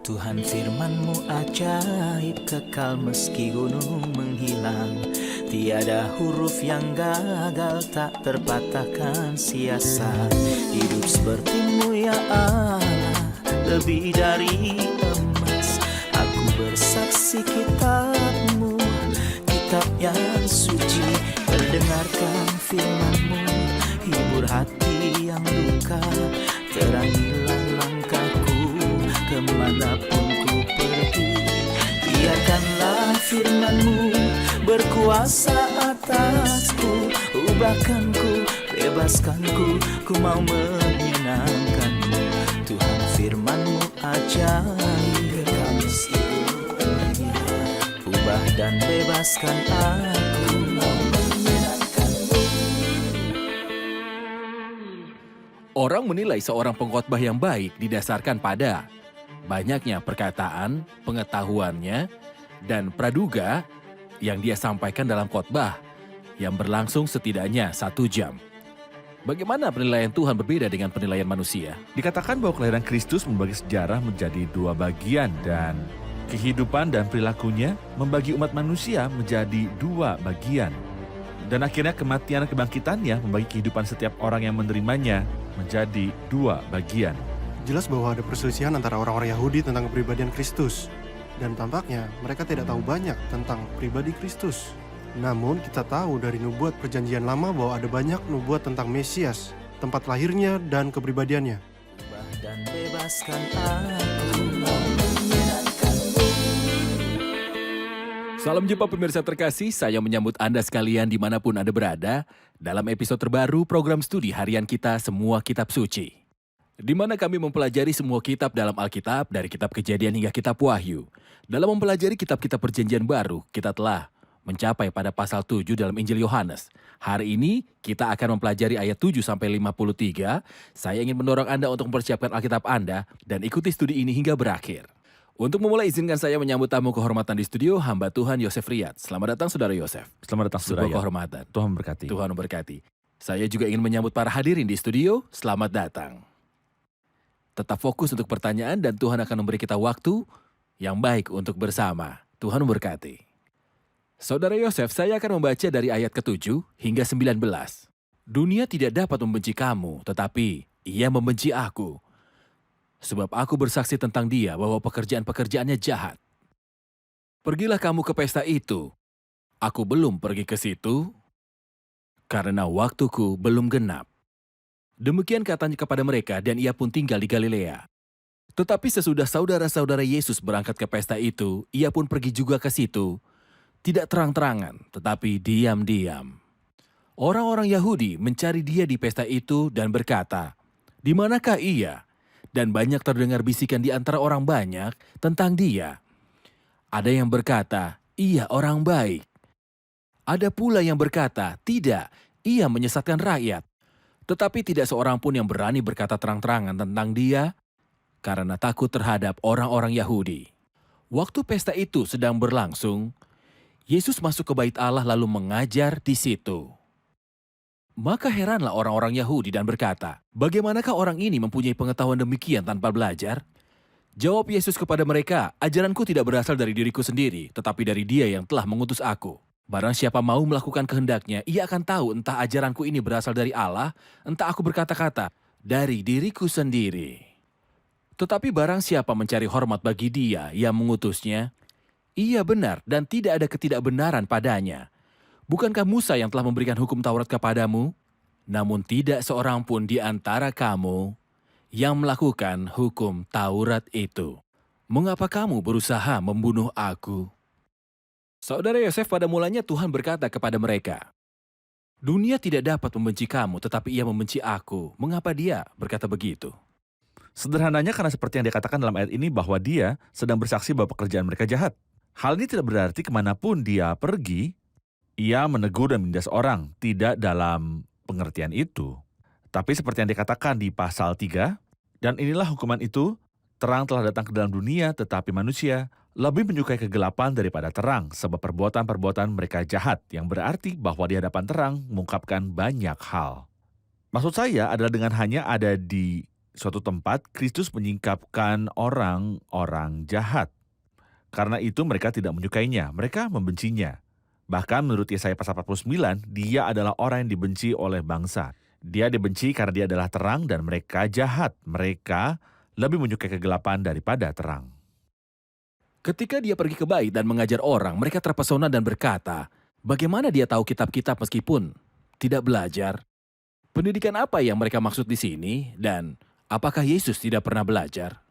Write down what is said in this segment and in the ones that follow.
Tuhan firman-Mu ajaib, kekal meski gunung menghilang. Tiada huruf yang gagal, tak terpatahkan sia-sia. Hidup seperti-Mu ya Allah, lebih dari emas. Aku bersaksi kitab-Mu, kitab yang suci. Mendengarkan firman-Mu, hibur hati yang luka. Terangilah langkahku kemanapun ku pergi. Biarkanlah firman-Mu berkuasa atasku. Ubahkanku, bebaskanku, ku mau menyenangkan-Mu. Tuhan firman-Mu ajaib, kekal meski gunung. Ubah dan bebaskan aku, mau menyenangkan-Mu. Orang menilai seorang pengkhotbah yang baik didasarkan pada banyaknya perkataan, pengetahuannya, dan praduga yang dia sampaikan dalam khotbah yang berlangsung setidaknya 1 jam. Bagaimana penilaian Tuhan berbeda dengan penilaian manusia? Dikatakan bahwa kelahiran Kristus membagi sejarah menjadi 2 bagian dan kehidupan dan perilakunya membagi umat manusia menjadi 2 bagian. Dan akhirnya kematian dan kebangkitannya membagi kehidupan setiap orang yang menerimanya menjadi 2 bagian. Jelas bahwa ada perselisihan antara orang-orang Yahudi tentang kepribadian Kristus. Dan tampaknya mereka tidak tahu banyak tentang pribadi Kristus. Namun kita tahu dari nubuat perjanjian lama bahwa ada banyak nubuat tentang Mesias, tempat lahirnya dan kepribadiannya. Ubah dan bebaskan aku, mau menyenangkan-Mu. Salam jumpa pemirsa terkasih, saya menyambut Anda sekalian dimanapun Anda berada dalam episode terbaru program studi harian kita Semua Kitab Suci, di mana kami mempelajari semua kitab dalam Alkitab dari kitab Kejadian hingga kitab Wahyu. Dalam mempelajari kitab-kitab perjanjian baru, kita telah mencapai pada pasal 7 dalam Injil Yohanes. Hari ini kita akan mempelajari ayat 7 sampai 53. Saya ingin mendorong Anda untuk mempersiapkan Alkitab Anda dan ikuti studi ini hingga berakhir. Untuk memulai, izinkan saya menyambut tamu kehormatan di studio, hamba Tuhan Yosef Riyad. Selamat datang Saudara Yosef. Selamat datang saudara. Sebuah kehormatan. Tuhan memberkati. Tuhan memberkati. Saya juga ingin menyambut para hadirin di studio. Selamat datang. Tetap fokus untuk pertanyaan dan Tuhan akan memberi kita waktu yang baik untuk bersama. Tuhan memberkati. Saudara Yosef, saya akan membaca dari ayat ke-7 hingga 19. Dunia tidak dapat membenci kamu, tetapi ia membenci aku. Sebab aku bersaksi tentang dia bahwa pekerjaan-pekerjaannya jahat. Pergilah kamu ke pesta itu. Aku belum pergi ke situ, karena waktuku belum genap. Demikian katanya kepada mereka, dan ia pun tinggal di Galilea. Tetapi sesudah saudara-saudara Yesus berangkat ke pesta itu, ia pun pergi juga ke situ, tidak terang-terangan, tetapi diam-diam. Orang-orang Yahudi mencari dia di pesta itu dan berkata, "Di manakah ia?" Dan banyak terdengar bisikan di antara orang banyak tentang dia. Ada yang berkata, "Ia orang baik." Ada pula yang berkata, "Tidak, ia menyesatkan rakyat." Tetapi tidak seorang pun yang berani berkata terang-terangan tentang dia, karena takut terhadap orang-orang Yahudi. Waktu pesta itu sedang berlangsung, Yesus masuk ke bait Allah lalu mengajar di situ. Maka heranlah orang-orang Yahudi dan berkata, "Bagaimanakah orang ini mempunyai pengetahuan demikian tanpa belajar?" Jawab Yesus kepada mereka, "Ajaranku tidak berasal dari diriku sendiri, tetapi dari Dia yang telah mengutus aku. Barang siapa mau melakukan kehendaknya, ia akan tahu entah ajaranku ini berasal dari Allah, entah aku berkata-kata dari diriku sendiri. Tetapi barang siapa mencari hormat bagi Dia yang mengutusnya, ia benar dan tidak ada ketidakbenaran padanya. Bukankah Musa yang telah memberikan hukum Taurat kepadamu? Namun tidak seorang pun di antara kamu yang melakukan hukum Taurat itu. Mengapa kamu berusaha membunuh aku?" Saudara Yosef, pada mulanya Tuhan berkata kepada mereka, "Dunia tidak dapat membenci kamu, tetapi ia membenci aku." Mengapa dia berkata begitu? Sederhananya karena seperti yang dikatakan dalam ayat ini bahwa dia sedang bersaksi bahwa pekerjaan mereka jahat. Hal ini tidak berarti kemanapun dia pergi, ia menegur dan menindas orang, tidak dalam pengertian itu. Tapi seperti yang dikatakan di pasal 3, dan inilah hukuman itu, terang telah datang ke dalam dunia, tetapi manusia lebih menyukai kegelapan daripada terang, sebab perbuatan-perbuatan mereka jahat, yang berarti bahwa di hadapan terang mengungkapkan banyak hal. Maksud saya adalah dengan hanya ada di suatu tempat Kristus menyingkapkan orang-orang jahat. Karena itu mereka tidak menyukainya, mereka membencinya. Bahkan menurut Yesaya pasal 49, dia adalah orang yang dibenci oleh bangsa. Dia dibenci karena dia adalah terang dan mereka jahat. Mereka lebih menyukai kegelapan daripada terang. Ketika dia pergi ke bait dan mengajar orang, mereka terpesona dan berkata, bagaimana dia tahu kitab-kitab meskipun tidak belajar? Pendidikan apa yang mereka maksud di sini? Dan apakah Yesus tidak pernah belajar?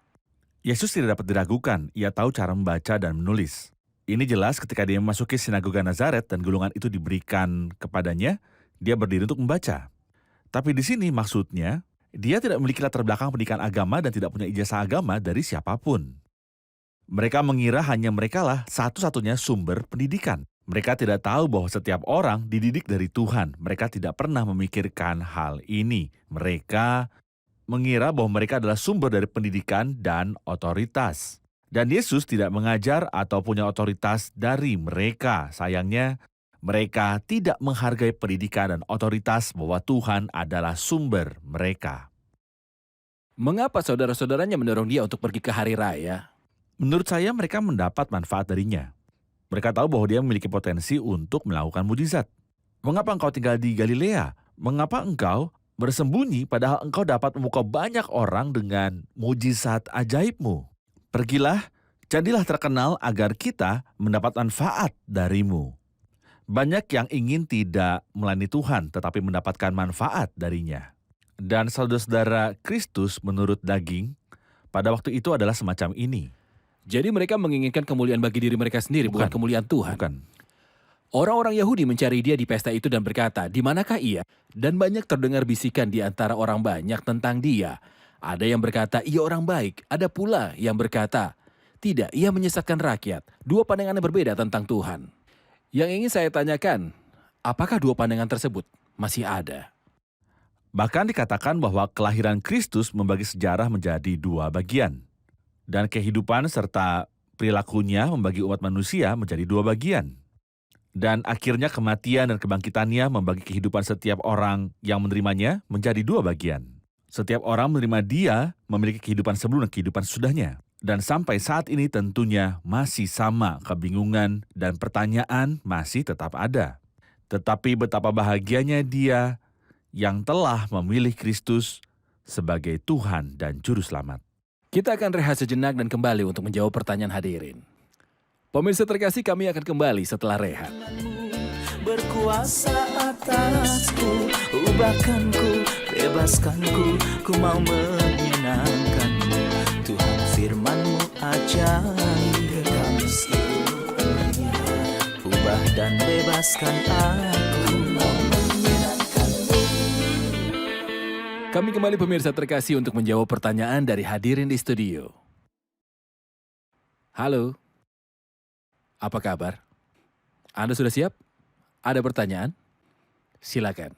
Yesus tidak dapat diragukan, ia tahu cara membaca dan menulis. Ini jelas ketika dia memasuki sinagoga Nazaret dan gulungan itu diberikan kepadanya, dia berdiri untuk membaca. Tapi di sini maksudnya, dia tidak memiliki latar belakang pendidikan agama dan tidak punya ijazah agama dari siapapun. Mereka mengira hanya merekalah satu-satunya sumber pendidikan. Mereka tidak tahu bahwa setiap orang dididik dari Tuhan. Mereka tidak pernah memikirkan hal ini. Mereka mengira bahwa mereka adalah sumber dari pendidikan dan otoritas. Dan Yesus tidak mengajar atau punya otoritas dari mereka. Sayangnya, mereka tidak menghargai pendidikan dan otoritas bahwa Tuhan adalah sumber mereka. Mengapa saudara-saudaranya mendorong dia untuk pergi ke hari raya? Menurut saya mereka mendapat manfaat darinya. Mereka tahu bahwa dia memiliki potensi untuk melakukan mujizat. Mengapa engkau tinggal di Galilea? Mengapa engkau bersembunyi padahal engkau dapat memukau banyak orang dengan mujizat ajaibmu? Pergilah, jadilah terkenal agar kita mendapat manfaat darimu. Banyak yang ingin tidak melayani Tuhan tetapi mendapatkan manfaat darinya. Dan saudara-saudara Kristus menurut daging pada waktu itu adalah semacam ini. Jadi mereka menginginkan kemuliaan bagi diri mereka sendiri, bukan kemuliaan Tuhan. Bukan. Orang-orang Yahudi mencari dia di pesta itu dan berkata, di manakah ia? Dan banyak terdengar bisikan di antara orang banyak tentang dia. Ada yang berkata, ia orang baik. Ada pula yang berkata, tidak, ia menyesatkan rakyat. Dua pandangan yang berbeda tentang Tuhan. Yang ingin saya tanyakan, apakah dua pandangan tersebut masih ada? Bahkan dikatakan bahwa kelahiran Kristus membagi sejarah menjadi dua bagian. Dan kehidupan serta perilakunya membagi umat manusia menjadi dua bagian. Dan akhirnya kematian dan kebangkitannya membagi kehidupan setiap orang yang menerimanya menjadi dua bagian. Setiap orang menerima dia memiliki kehidupan sebelum dan kehidupan sesudahnya. Dan sampai saat ini tentunya masih sama, kebingungan dan pertanyaan masih tetap ada. Tetapi betapa bahagianya dia yang telah memilih Kristus sebagai Tuhan dan Juru Selamat. Kita akan rehat sejenak dan kembali untuk menjawab pertanyaan hadirin. Pemirsa terkasih, kami akan kembali setelah rehat. Berkuasa atasku, ubahkanku, bebaskanku, ku mau menyenangkanmu. Tuhan firman-Mu ajaib, kami ubah dan bebaskan aku, mau menyenangkanmu. Kami kembali pemirsa terkasih untuk menjawab pertanyaan dari hadirin di studio. Halo, apa kabar? Anda sudah siap? Ada pertanyaan? Silakan.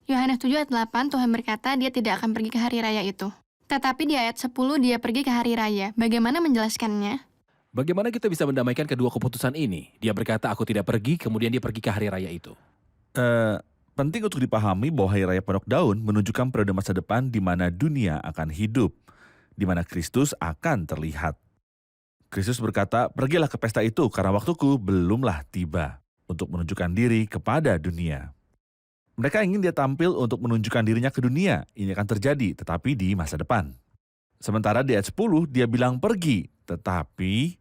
Yohanes 7 ayat 8, Tuhan berkata dia tidak akan pergi ke hari raya itu. Tetapi di ayat 10 dia pergi ke hari raya. Bagaimana menjelaskannya? Bagaimana kita bisa mendamaikan kedua keputusan ini? Dia berkata aku tidak pergi, kemudian dia pergi ke hari raya itu. Penting untuk dipahami bahwa Hari Raya Penuh Daun menunjukkan periode masa depan di mana dunia akan hidup, di mana Kristus akan terlihat. Kristus berkata, pergilah ke pesta itu karena waktuku belumlah tiba untuk menunjukkan diri kepada dunia. Mereka ingin dia tampil untuk menunjukkan dirinya ke dunia. Ini akan terjadi, tetapi di masa depan. Sementara di ayat 10, dia bilang pergi, tetapi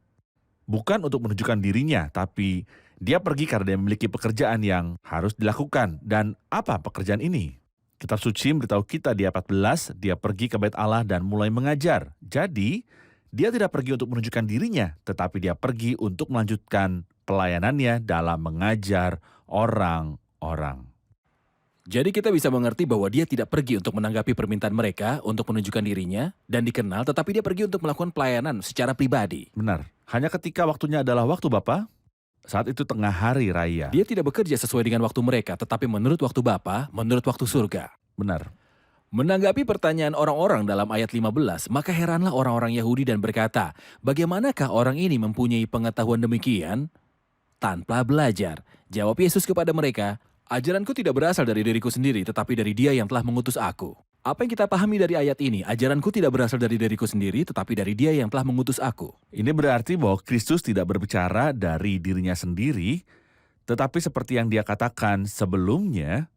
bukan untuk menunjukkan dirinya, tapi dia pergi karena dia memiliki pekerjaan yang harus dilakukan. Dan apa pekerjaan ini? Kitab suci memberitahu kita di ayat 14, dia pergi ke bait Allah dan mulai mengajar. Jadi, dia tidak pergi untuk menunjukkan dirinya, tetapi dia pergi untuk melanjutkan pelayanannya dalam mengajar orang-orang. Jadi kita bisa mengerti bahwa dia tidak pergi untuk menanggapi permintaan mereka untuk menunjukkan dirinya dan dikenal, tetapi dia pergi untuk melakukan pelayanan secara pribadi. Benar, hanya ketika waktunya adalah waktu Bapa, saat itu tengah hari raya. Dia tidak bekerja sesuai dengan waktu mereka, tetapi menurut waktu Bapa, menurut waktu surga. Benar. Menanggapi pertanyaan orang-orang dalam ayat 15, maka heranlah orang-orang Yahudi dan berkata, bagaimanakah orang ini mempunyai pengetahuan demikian tanpa belajar? Jawab Yesus kepada mereka, ajaranku tidak berasal dari diriku sendiri, tetapi dari Dia yang telah mengutus aku. Apa yang kita pahami dari ayat ini? Ajaranku tidak berasal dari diriku sendiri, tetapi dari Dia yang telah mengutus aku. Ini berarti bahwa Kristus tidak berbicara dari dirinya sendiri, tetapi seperti yang dia katakan sebelumnya,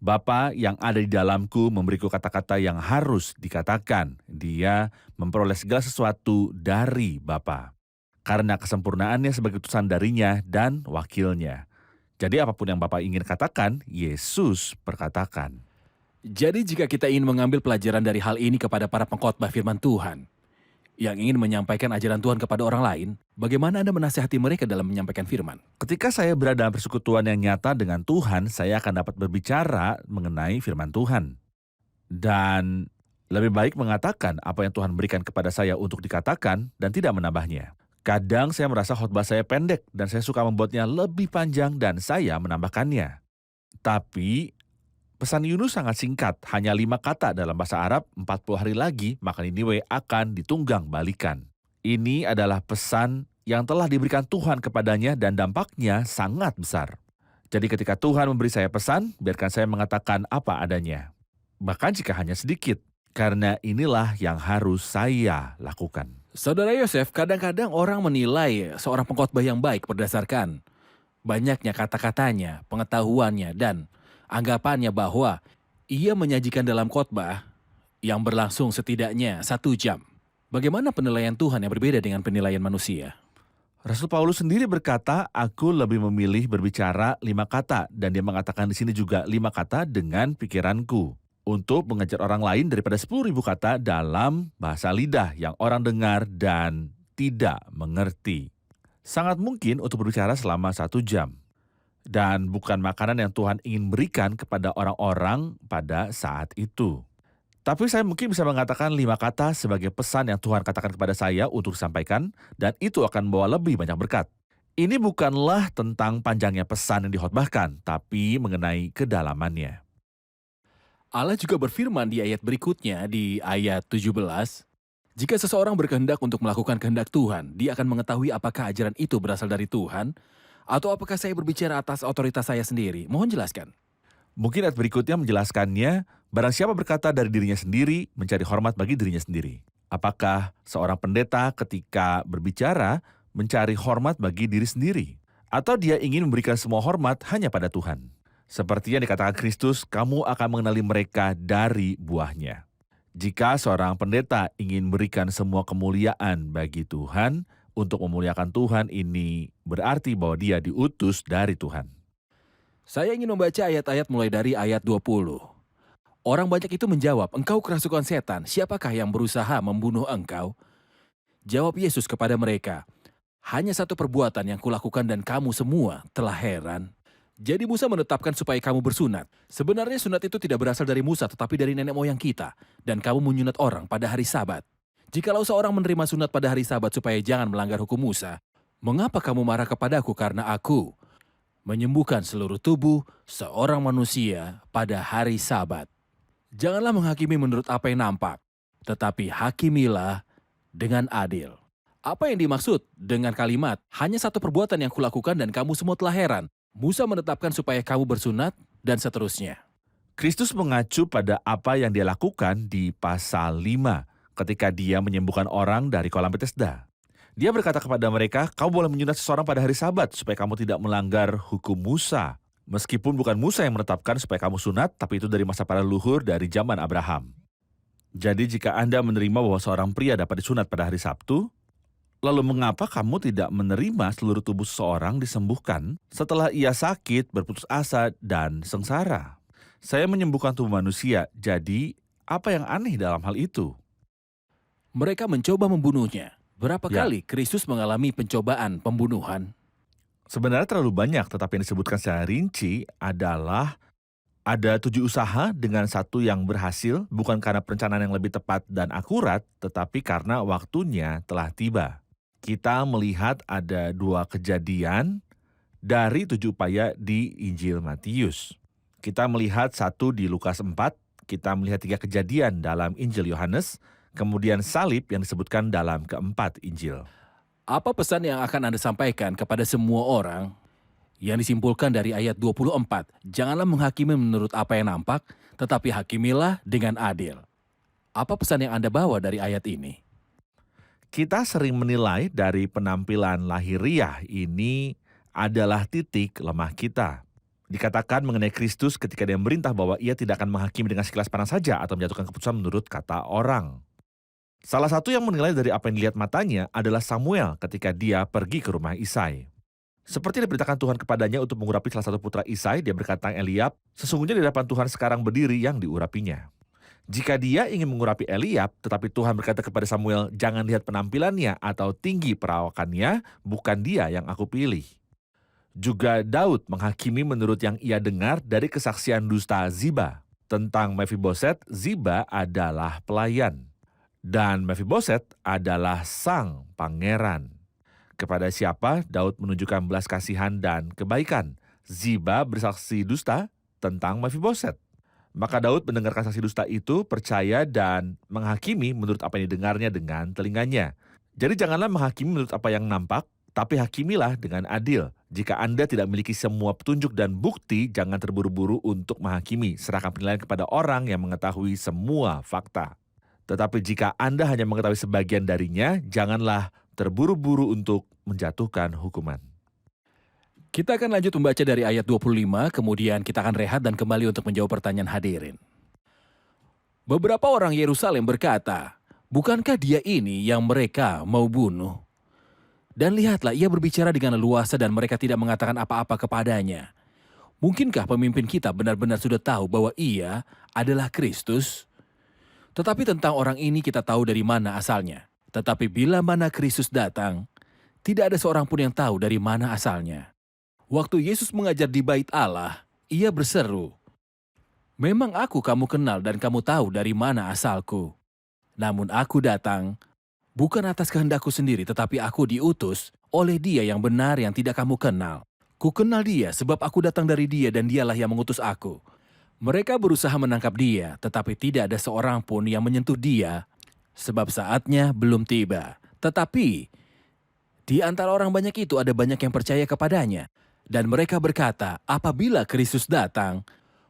Bapa yang ada di dalamku memberiku kata-kata yang harus dikatakan. Dia memperoleh segala sesuatu dari Bapa. Karena kesempurnaannya sebagai utusan darinya dan wakilnya. Jadi apapun yang Bapa ingin katakan, Yesus perkatakan. Jadi jika kita ingin mengambil pelajaran dari hal ini kepada para pengkhotbah firman Tuhan, yang ingin menyampaikan ajaran Tuhan kepada orang lain, bagaimana Anda menasihati mereka dalam menyampaikan firman? Ketika saya berada dalam persekutuan yang nyata dengan Tuhan, saya akan dapat berbicara mengenai firman Tuhan. Dan lebih baik mengatakan apa yang Tuhan berikan kepada saya untuk dikatakan dan tidak menambahnya. Kadang saya merasa khotbah saya pendek dan saya suka membuatnya lebih panjang dan saya menambahkannya. Tapi pesan Yunus sangat singkat, hanya 5 kata dalam bahasa Arab, 40 hari lagi maka Niniwe akan ditunggang balikan. Ini adalah pesan yang telah diberikan Tuhan kepadanya dan dampaknya sangat besar. Jadi ketika Tuhan memberi saya pesan, biarkan saya mengatakan apa adanya. Bahkan jika hanya sedikit, karena inilah yang harus saya lakukan. Saudara Yosef, kadang-kadang orang menilai seorang pengkhotbah yang baik berdasarkan banyaknya kata-katanya, pengetahuannya, dan anggapannya bahwa ia menyajikan dalam khotbah yang berlangsung setidaknya 1 jam. Bagaimana penilaian Tuhan yang berbeda dengan penilaian manusia? Rasul Paulus sendiri berkata, aku lebih memilih berbicara 5 kata, dan dia mengatakan di sini juga 5 kata dengan pikiranku, untuk mengajar orang lain daripada 10.000 kata dalam bahasa lidah yang orang dengar dan tidak mengerti. Sangat mungkin untuk berbicara selama 1 jam. Dan bukan makanan yang Tuhan ingin berikan kepada orang-orang pada saat itu. Tapi saya mungkin bisa mengatakan 5 kata sebagai pesan yang Tuhan katakan kepada saya untuk disampaikan, dan itu akan membawa lebih banyak berkat. Ini bukanlah tentang panjangnya pesan yang dikhotbahkan, tapi mengenai kedalamannya. Allah juga berfirman di ayat berikutnya, di ayat 17, jika seseorang berkehendak untuk melakukan kehendak Tuhan, dia akan mengetahui apakah ajaran itu berasal dari Tuhan, atau apakah saya berbicara atas otoritas saya sendiri. Mohon jelaskan. Mungkin ayat berikutnya menjelaskannya, barang siapa berkata dari dirinya sendiri, mencari hormat bagi dirinya sendiri. Apakah seorang pendeta ketika berbicara, mencari hormat bagi diri sendiri? Atau dia ingin memberikan semua hormat hanya pada Tuhan? Seperti yang dikatakan Kristus, kamu akan mengenali mereka dari buahnya. Jika seorang pendeta ingin berikan semua kemuliaan bagi Tuhan, untuk memuliakan Tuhan ini berarti bahwa dia diutus dari Tuhan. Saya ingin membaca ayat-ayat mulai dari ayat 20. Orang banyak itu menjawab, engkau kerasukan setan, siapakah yang berusaha membunuh engkau? Jawab Yesus kepada mereka, hanya 1 perbuatan yang kulakukan dan kamu semua telah heran. Jadi Musa menetapkan supaya kamu bersunat. Sebenarnya sunat itu tidak berasal dari Musa tetapi dari nenek moyang kita. Dan kamu menyunat orang pada hari Sabat. Jikalau seorang menerima sunat pada hari Sabat supaya jangan melanggar hukum Musa, mengapa kamu marah kepadaku karena aku menyembuhkan seluruh tubuh seorang manusia pada hari Sabat? Janganlah menghakimi menurut apa yang nampak, tetapi hakimilah dengan adil. Apa yang dimaksud dengan kalimat, hanya 1 perbuatan yang kulakukan dan kamu semua telah heran? Musa menetapkan supaya kamu bersunat, dan seterusnya. Kristus mengacu pada apa yang dia lakukan di pasal 5 ketika dia menyembuhkan orang dari kolam Betesda. Dia berkata kepada mereka, kamu boleh menyunat seseorang pada hari Sabat supaya kamu tidak melanggar hukum Musa. Meskipun bukan Musa yang menetapkan supaya kamu sunat, tapi itu dari masa para leluhur dari zaman Abraham. Jadi jika Anda menerima bahwa seorang pria dapat disunat pada hari Sabtu, lalu mengapa kamu tidak menerima seluruh tubuh seseorang disembuhkan setelah ia sakit, berputus asa, dan sengsara? Saya menyembuhkan tubuh manusia, jadi apa yang aneh dalam hal itu? Mereka mencoba membunuhnya. Berapa Ya. kali Kristus mengalami pencobaan pembunuhan? Sebenarnya terlalu banyak, tetapi yang disebutkan secara rinci adalah ada 7 usaha dengan 1 yang berhasil, bukan karena perencanaan yang lebih tepat dan akurat, tetapi karena waktunya telah tiba. Kita melihat ada 2 kejadian dari 7 upaya di Injil Matius. Kita melihat 1 di Lukas 4, kita melihat 3 kejadian dalam Injil Yohanes, kemudian salib yang disebutkan dalam keempat Injil. Apa pesan yang akan Anda sampaikan kepada semua orang yang disimpulkan dari ayat 24? Janganlah menghakimi menurut apa yang nampak, tetapi hakimilah dengan adil. Apa pesan yang Anda bawa dari ayat ini? Kita sering menilai dari penampilan lahiriah ini adalah titik lemah kita. Dikatakan mengenai Kristus ketika dia merintah bahwa ia tidak akan menghakimi dengan sekilas pandang saja atau menjatuhkan keputusan menurut kata orang. Salah satu yang menilai dari apa yang dilihat matanya adalah Samuel ketika dia pergi ke rumah Isai. Seperti diberitakan Tuhan kepadanya untuk mengurapi salah satu putra Isai, dia berkata Eliab, sesungguhnya di hadapan Tuhan sekarang berdiri yang diurapinya. Jika dia ingin mengurapi Eliab, tetapi Tuhan berkata kepada Samuel, jangan lihat penampilannya atau tinggi perawakannya, bukan dia yang aku pilih. Juga Daud menghakimi menurut yang ia dengar dari kesaksian dusta Ziba. Tentang Mephiboset, Ziba adalah pelayan. Dan Mephiboset adalah sang pangeran. Kepada siapa Daud menunjukkan belas kasihan dan kebaikan? Ziba bersaksi dusta tentang Mephiboset. Maka Daud mendengarkan saksi dusta itu, percaya dan menghakimi menurut apa yang didengarnya dengan telinganya. Jadi janganlah menghakimi menurut apa yang nampak, tapi hakimilah dengan adil. Jika Anda tidak memiliki semua petunjuk dan bukti, jangan terburu-buru untuk menghakimi. Serahkan penilaian kepada orang yang mengetahui semua fakta. Tetapi jika Anda hanya mengetahui sebagian darinya, janganlah terburu-buru untuk menjatuhkan hukuman. Kita akan lanjut membaca dari ayat 25, kemudian kita akan rehat dan kembali untuk menjawab pertanyaan hadirin. Beberapa orang Yerusalem berkata, bukankah dia ini yang mereka mau bunuh? Dan lihatlah, ia berbicara dengan leluasa dan mereka tidak mengatakan apa-apa kepadanya. Mungkinkah pemimpin kita benar-benar sudah tahu bahwa ia adalah Kristus? Tetapi tentang orang ini kita tahu dari mana asalnya. Tetapi bila mana Kristus datang, tidak ada seorang pun yang tahu dari mana asalnya. Waktu Yesus mengajar di bait Allah, ia berseru, memang aku kamu kenal dan kamu tahu dari mana asalku. Namun aku datang, bukan atas kehendakku sendiri, tetapi aku diutus oleh dia yang benar yang tidak kamu kenal. Ku kenal dia sebab aku datang dari dia dan dialah yang mengutus aku. Mereka berusaha menangkap dia, tetapi tidak ada seorang pun yang menyentuh dia, sebab saatnya belum tiba. Tetapi di antara orang banyak itu ada banyak yang percaya kepadanya. Dan mereka berkata, apabila Kristus datang,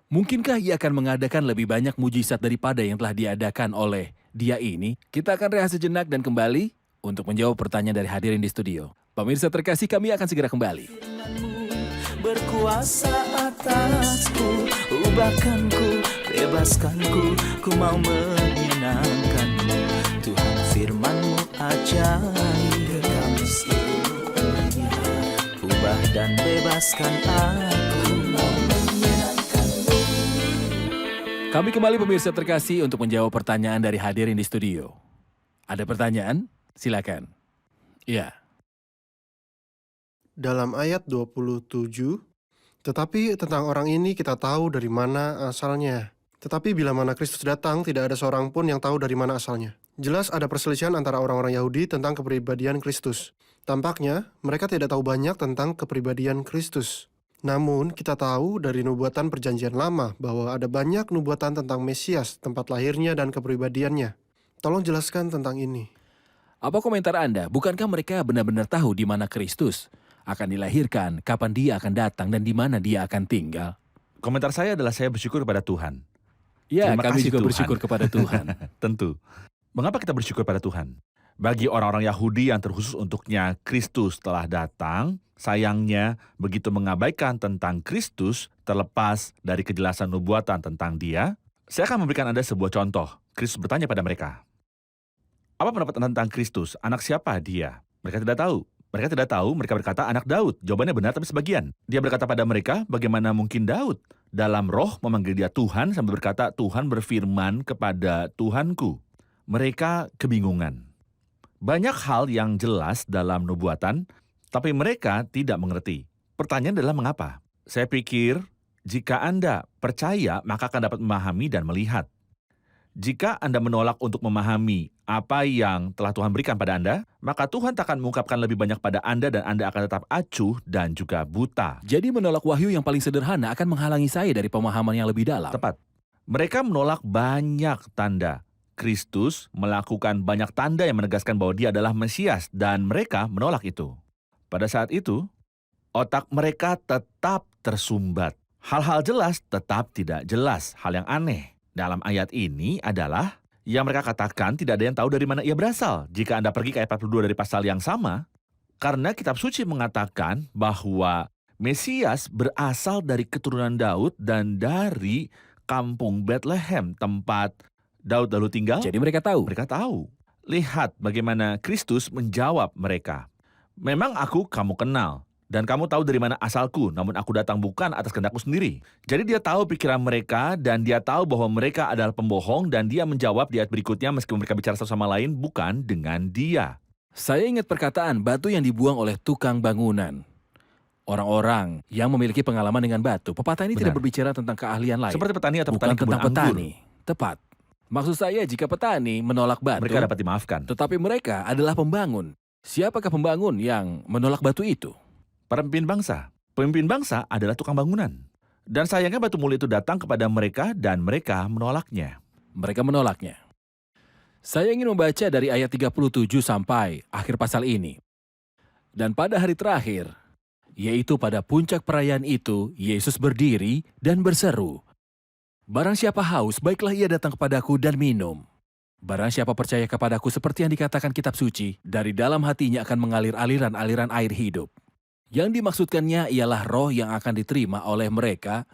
mungkinkah ia akan mengadakan lebih banyak mujizat daripada yang telah diadakan oleh dia ini? Kita akan rehat sejenak dan kembali untuk menjawab pertanyaan dari hadirin di studio. Pemirsa terkasih, kami akan segera kembali. Berkuasa atasku, ubahkanku, bebaskanku, ku mau menyenangkanmu. Tuhan firman-Mu ajaib, kekal seluruhnya. Ubah dan bebaskan aku, mau menyenangkanmu. Kami kembali pemirsa terkasih untuk menjawab pertanyaan dari hadirin di studio. Ada pertanyaan? Silakan. Ya. Dalam ayat 27, tetapi tentang orang ini kita tahu dari mana asalnya. Tetapi bila mana Kristus datang, tidak ada seorang pun yang tahu dari mana asalnya. Jelas ada perselisihan antara orang-orang Yahudi tentang kepribadian Kristus. Tampaknya mereka tidak tahu banyak tentang kepribadian Kristus. Namun kita tahu dari nubuatan perjanjian lama bahwa ada banyak nubuatan tentang Mesias, tempat lahirnya dan kepribadiannya. Tolong jelaskan tentang ini. Apa komentar Anda? Bukankah mereka benar-benar tahu di mana Kristus akan dilahirkan, kapan dia akan datang, dan di mana dia akan tinggal? Komentar saya adalah saya bersyukur kepada Tuhan. Ya, Terima kami kasih, juga Tuhan. bersyukur kepada Tuhan. Tentu. Mengapa kita bersyukur pada Tuhan? Bagi orang-orang Yahudi yang terkhusus untuknya Kristus telah datang, sayangnya begitu mengabaikan tentang Kristus terlepas dari kejelasan nubuatan tentang dia. Saya akan memberikan Anda sebuah contoh. Kristus bertanya pada mereka, apa pendapat Anda tentang Kristus? Anak siapa dia? Mereka tidak tahu. Mereka tidak tahu, mereka berkata anak Daud. Jawabannya benar tapi sebagian. Dia berkata pada mereka, bagaimana mungkin Daud dalam roh memanggil dia Tuhan sambil berkata, Tuhan berfirman kepada Tuhanku. Mereka kebingungan. Banyak hal yang jelas dalam nubuatan, tapi mereka tidak mengerti. Pertanyaan adalah mengapa? Saya pikir, jika Anda percaya, maka akan dapat memahami dan melihat. Jika Anda menolak untuk memahami apa yang telah Tuhan berikan pada Anda, maka Tuhan tak akan mengungkapkan lebih banyak pada Anda dan Anda akan tetap acuh dan juga buta. Jadi menolak wahyu yang paling sederhana akan menghalangi saya dari pemahaman yang lebih dalam. Tepat. Mereka menolak banyak tanda. Kristus melakukan banyak tanda yang menegaskan bahwa dia adalah Mesias dan mereka menolak itu. Pada saat itu, otak mereka tetap tersumbat. Hal-hal jelas tetap tidak jelas. Hal yang aneh dalam ayat ini adalah yang mereka katakan tidak ada yang tahu dari mana ia berasal. Jika Anda pergi ke ayat 42 dari pasal yang sama, karena kitab suci mengatakan bahwa Mesias berasal dari keturunan Daud dan dari kampung Bethlehem, tempat Daud lalu tinggal. Jadi mereka tahu. Mereka tahu. Lihat bagaimana Kristus menjawab mereka. Memang aku kamu kenal, dan kamu tahu dari mana asalku, namun aku datang bukan atas kehendakku sendiri. Jadi dia tahu pikiran mereka, dan dia tahu bahwa mereka adalah pembohong, dan dia menjawab di ayat berikutnya meskipun mereka bicara satu sama lain, bukan dengan dia. Saya ingat perkataan batu yang dibuang oleh tukang bangunan. Orang-orang yang memiliki pengalaman dengan batu. Pepatah ini tidak Benar. berbicara tentang keahlian lain. Seperti petani atau Bukan petani kebun tentang anggur. petani. Tepat. Maksud saya jika petani menolak batu, Mereka dapat dimaafkan. tetapi mereka adalah pembangun. Siapakah pembangun yang menolak batu itu? Para pemimpin bangsa. Pemimpin bangsa adalah tukang bangunan. Dan sayangnya batu mulia itu datang kepada mereka dan mereka menolaknya. Mereka menolaknya. Saya ingin membaca dari ayat 37 sampai akhir pasal ini. Dan pada hari terakhir, yaitu pada puncak perayaan itu, Yesus berdiri dan berseru, "Barang siapa haus, baiklah ia datang kepadaku dan minum. Barang siapa percaya kepadaku seperti yang dikatakan kitab suci, dari dalam hatinya akan mengalir aliran-aliran air hidup." Yang dimaksudkannya ialah roh yang akan diterima oleh mereka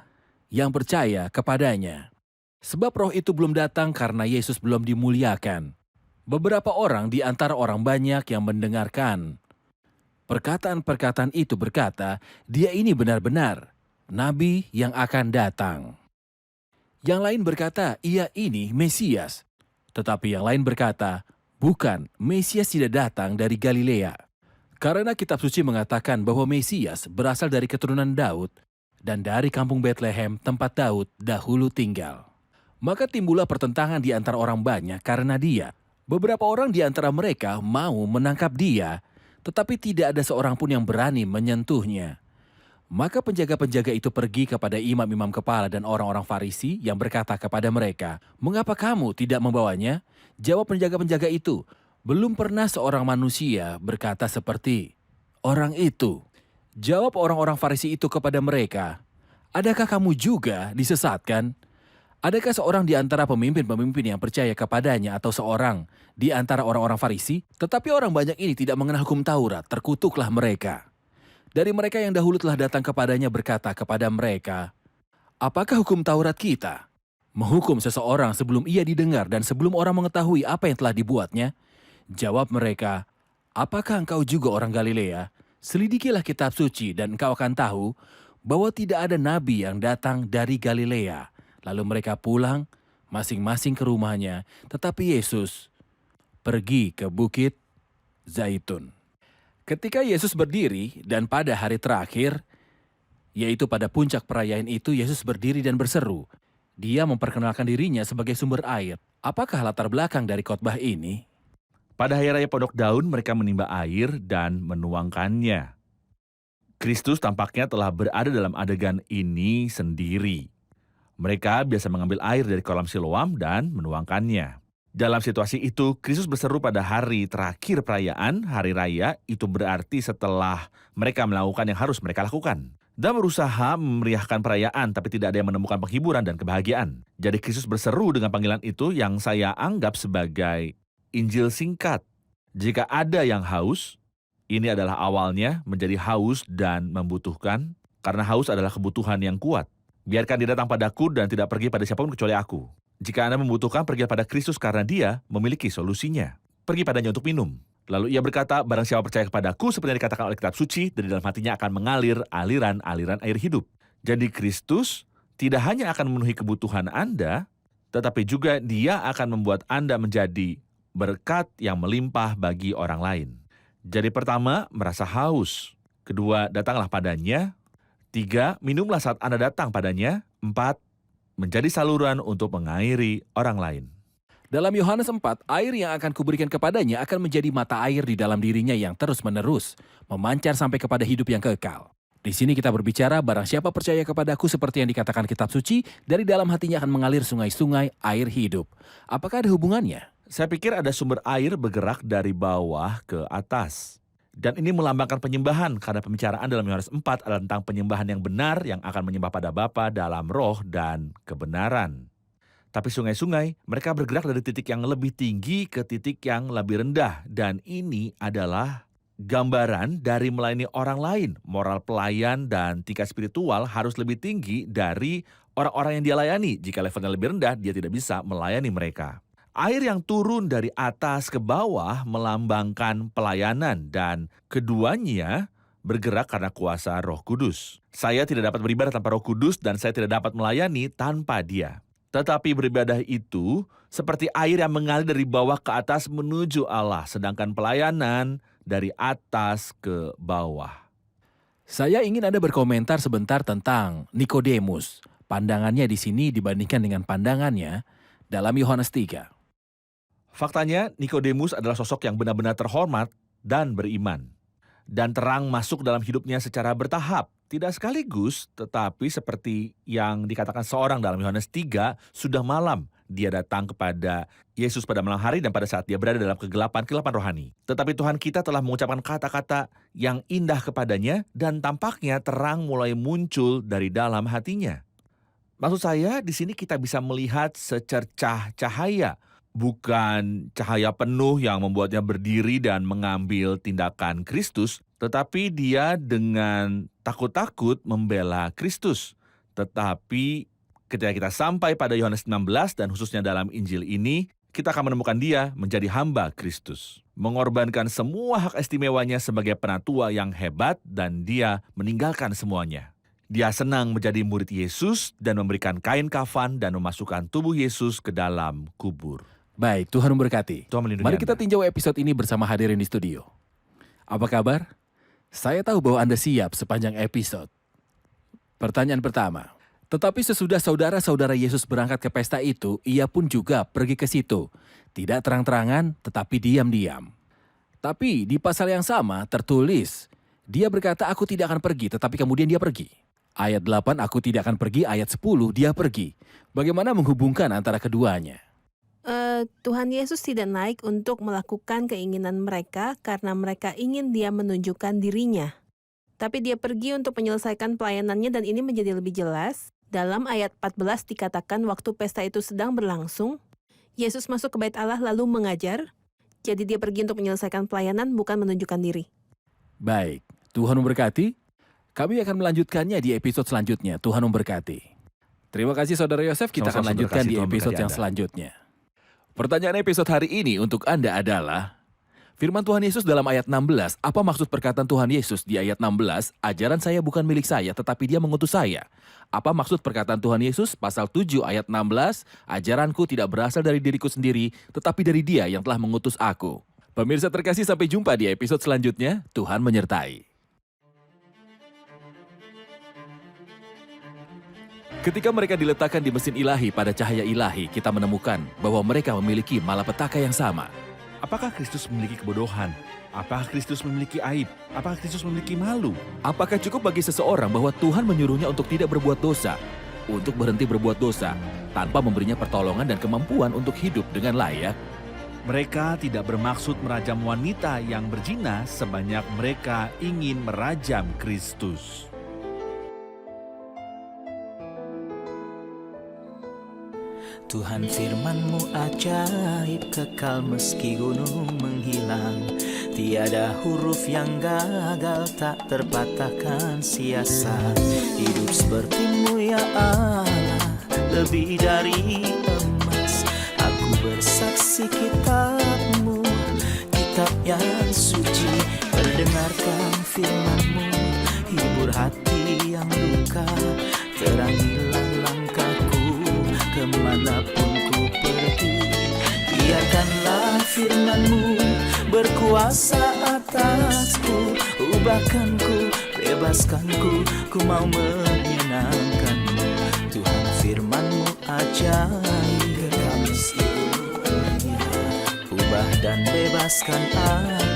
yang percaya kepadanya. Sebab roh itu belum datang karena Yesus belum dimuliakan. Beberapa orang di antara orang banyak yang mendengarkan perkataan-perkataan itu berkata, "Dia ini benar-benar nabi yang akan datang." Yang lain berkata, "Ia ini Mesias." Tetapi yang lain berkata, "Bukan, Mesias tidak datang dari Galilea." Karena kitab suci mengatakan bahwa Mesias berasal dari keturunan Daud dan dari kampung Bethlehem tempat Daud dahulu tinggal. Maka timbullah pertentangan di antara orang banyak karena dia. Beberapa orang di antara mereka mau menangkap dia, tetapi tidak ada seorang pun yang berani menyentuhnya. Maka penjaga-penjaga itu pergi kepada imam-imam kepala dan orang-orang Farisi yang berkata kepada mereka, "Mengapa kamu tidak membawanya?" Jawab penjaga-penjaga itu, "Belum pernah seorang manusia berkata seperti orang itu." Jawab orang-orang Farisi itu kepada mereka, "Adakah kamu juga disesatkan? Adakah seorang di antara pemimpin-pemimpin yang percaya kepadanya atau seorang di antara orang-orang Farisi? Tetapi orang banyak ini tidak mengenal hukum Taurat, terkutuklah mereka. Dari mereka yang dahulu telah datang kepadanya berkata kepada mereka, 'Apakah hukum Taurat kita? Menghukum seseorang sebelum ia didengar dan sebelum orang mengetahui apa yang telah dibuatnya?' Jawab mereka, 'Apakah engkau juga orang Galilea? Selidikilah kitab suci dan engkau akan tahu bahwa tidak ada nabi yang datang dari Galilea.' Lalu mereka pulang masing-masing ke rumahnya, tetapi Yesus pergi ke Bukit Zaitun. Ketika Yesus berdiri dan pada hari terakhir, yaitu pada puncak perayaan itu, Yesus berdiri dan berseru. Dia memperkenalkan dirinya sebagai sumber air. Apakah latar belakang dari khotbah ini? Pada hari raya Pondok Daun, mereka menimba air dan menuangkannya. Kristus tampaknya telah berada dalam adegan ini sendiri. Mereka biasa mengambil air dari kolam Siloam dan menuangkannya. Dalam situasi itu, Kristus berseru pada hari terakhir perayaan, hari raya, itu berarti setelah mereka melakukan yang harus mereka lakukan. Dan berusaha memeriahkan perayaan, tapi tidak ada yang menemukan penghiburan dan kebahagiaan. Jadi Kristus berseru dengan panggilan itu yang saya anggap sebagai Injil singkat. Jika ada yang haus, ini adalah awalnya menjadi haus dan membutuhkan, karena haus adalah kebutuhan yang kuat. Biarkan dia datang padaku dan tidak pergi pada siapapun kecuali aku. Jika Anda membutuhkan, pergi pada Kristus karena dia memiliki solusinya. Pergi padanya untuk minum. Lalu ia berkata, barang siapa percaya kepadaku, seperti yang dikatakan oleh kitab suci, dari dalam hatinya akan mengalir aliran-aliran air hidup. Jadi Kristus tidak hanya akan memenuhi kebutuhan Anda, tetapi juga dia akan membuat Anda menjadi berkat yang melimpah bagi orang lain. Jadi pertama, merasa haus. Kedua, datanglah padanya. 3, minumlah saat Anda datang padanya. 4, menjadi saluran untuk mengairi orang lain. Dalam Yohanes 4, air yang akan kuberikan kepadanya akan menjadi mata air di dalam dirinya yang terus-menerus, memancar sampai kepada hidup yang kekal. Di sini kita berbicara, barang siapa percaya kepadaku seperti yang dikatakan kitab suci, dari dalam hatinya akan mengalir sungai-sungai air hidup. Apakah ada hubungannya? Saya pikir ada sumber air bergerak dari bawah ke atas. Dan ini melambangkan penyembahan karena pembicaraan dalam Yohanes 4 adalah tentang penyembahan yang benar yang akan menyembah pada Bapa dalam roh dan kebenaran. Tapi sungai-sungai, mereka bergerak dari titik yang lebih tinggi ke titik yang lebih rendah. Dan ini adalah gambaran dari melayani orang lain. Moral pelayan dan tingkat spiritual harus lebih tinggi dari orang-orang yang dia layani. Jika levelnya lebih rendah, dia tidak bisa melayani mereka. Air yang turun dari atas ke bawah melambangkan pelayanan dan keduanya bergerak karena kuasa Roh Kudus. Saya tidak dapat beribadah tanpa Roh Kudus dan saya tidak dapat melayani tanpa Dia. Tetapi beribadah itu seperti air yang mengalir dari bawah ke atas menuju Allah, sedangkan pelayanan dari atas ke bawah. Saya ingin Anda berkomentar sebentar tentang Nikodemus. Pandangannya di sini dibandingkan dengan pandangannya dalam Yohanes 3. Faktanya, Nikodemus adalah sosok yang benar-benar terhormat dan beriman. Dan terang masuk dalam hidupnya secara bertahap. Tidak sekaligus, tetapi seperti yang dikatakan seorang dalam Yohanes 3, sudah malam dia datang kepada Yesus pada malam hari dan pada saat dia berada dalam kegelapan rohani. Tetapi Tuhan kita telah mengucapkan kata-kata yang indah kepadanya dan tampaknya terang mulai muncul dari dalam hatinya. Maksud saya, di sini kita bisa melihat secercah cahaya. Bukan cahaya penuh yang membuatnya berdiri dan mengambil tindakan Kristus, tetapi dia dengan takut-takut membela Kristus. Tetapi ketika kita sampai pada Yohanes 16 dan khususnya dalam Injil ini, kita akan menemukan dia menjadi hamba Kristus. Mengorbankan semua hak istimewanya sebagai penatua yang hebat dan dia meninggalkan semuanya. Dia senang menjadi murid Yesus dan memberikan kain kafan dan memasukkan tubuh Yesus ke dalam kubur. Baik, Tuhan memberkati. Tuhan melindungi Mari Anda. kita tinjau episode ini bersama hadirin di studio. Apa kabar? Saya tahu bahwa Anda siap sepanjang episode. Pertanyaan pertama. Tetapi sesudah saudara-saudara Yesus berangkat ke pesta itu, ia pun juga pergi ke situ. Tidak terang-terangan, tetapi diam-diam. Tapi di pasal yang sama tertulis, dia berkata, aku tidak akan pergi, tetapi kemudian dia pergi. Ayat 8, aku tidak akan pergi. Ayat 10, dia pergi. Bagaimana menghubungkan antara keduanya? Tuhan Yesus tidak naik untuk melakukan keinginan mereka karena mereka ingin dia menunjukkan dirinya. Tapi dia pergi untuk menyelesaikan pelayanannya dan ini menjadi lebih jelas. Dalam ayat 14 dikatakan waktu pesta itu sedang berlangsung, Yesus masuk ke bait Allah lalu mengajar. Jadi dia pergi untuk menyelesaikan pelayanan bukan menunjukkan diri. Baik, Tuhan memberkati. Kami akan melanjutkannya di episode selanjutnya. Tuhan memberkati. Terima kasih Saudara Yosef, kita akan Sama-sama, lanjutkan terima di kasih, Tuhan episode memberkati yang Anda. selanjutnya. Pertanyaan episode hari ini untuk Anda adalah, firman Tuhan Yesus dalam ayat 16, apa maksud perkataan Tuhan Yesus di ayat 16, ajaran saya bukan milik saya, tetapi dia mengutus saya? Apa maksud perkataan Tuhan Yesus pasal 7 ayat 16, ajaranku tidak berasal dari diriku sendiri, tetapi dari dia yang telah mengutus aku? Pemirsa terkasih, sampai jumpa di episode selanjutnya. Tuhan menyertai. Ketika mereka diletakkan di mesin ilahi pada cahaya ilahi, kita menemukan bahwa mereka memiliki malapetaka yang sama. Apakah Kristus memiliki kebodohan? Apakah Kristus memiliki aib? Apakah Kristus memiliki malu? Apakah cukup bagi seseorang bahwa Tuhan menyuruhnya untuk tidak berbuat dosa, untuk berhenti berbuat dosa, tanpa memberinya pertolongan dan kemampuan untuk hidup dengan layak? Mereka tidak bermaksud merajam wanita yang berzina sebanyak mereka ingin merajam Kristus. Tuhan firman-Mu ajaib, kekal meski gunung menghilang. Tiada huruf yang gagal, tak terpatahkan siasat. Hidup seperti-Mu ya Allah, lebih dari emas. Aku bersaksi kitab-Mu, kitab yang suci. Mendengarkan firman-Mu, hibur hati yang luka. Terangilah langkahku kemanapun ku pergi. Biarkanlah firman-Mu berkuasa atasku. Ubahkanku, bebaskanku, ku mau menyenangkan-Mu. Tuhan firman-Mu ajaib, kekal meski ubah dan bebaskan aku.